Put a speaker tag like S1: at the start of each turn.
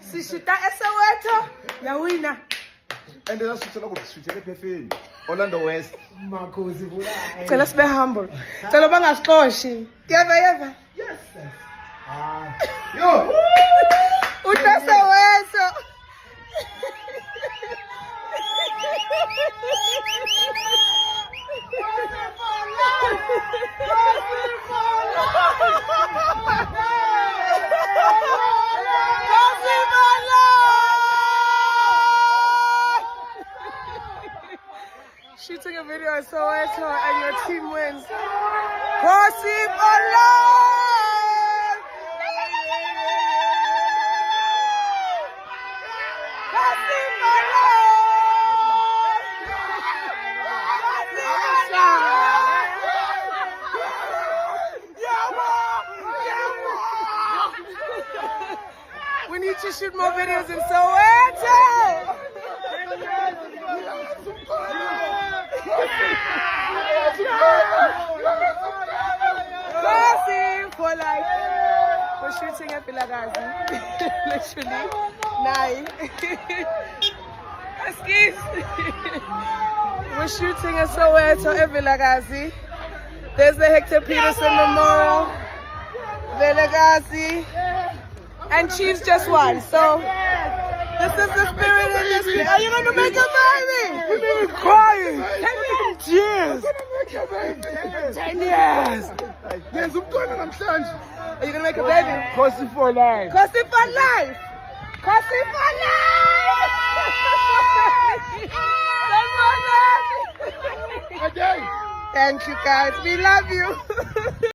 S1: Sishita eSoweto, yawina.
S2: And then sithola ku district ePhefeni, Orlando West.
S1: Cela sibe humble. Cela bangasixoshi. Yeva.
S2: Yes. Yo.
S1: Uta Soweto. Shooting a video at Soweto and your team wins. Gossip Online! Gossip Online! We need to shoot more videos in Soweto! Gossip for life. We're shooting at Vilakazi. Literally. Nine. Excuse. We're shooting at Soweto at Vilakazi. There's the Hector Peterson Memorial. Vilakazi. And Chiefs just won. So this is the spirit in this. Are you going to make a baby?
S2: We've been crying.
S1: 10 years.
S2: 10 years. Yes, I'm going namhlanje.
S1: Are you going to make a baby?
S2: Kosi for life.
S1: Kosi for life! Kosi for life!
S2: Okay.
S1: Thank you guys. We love you.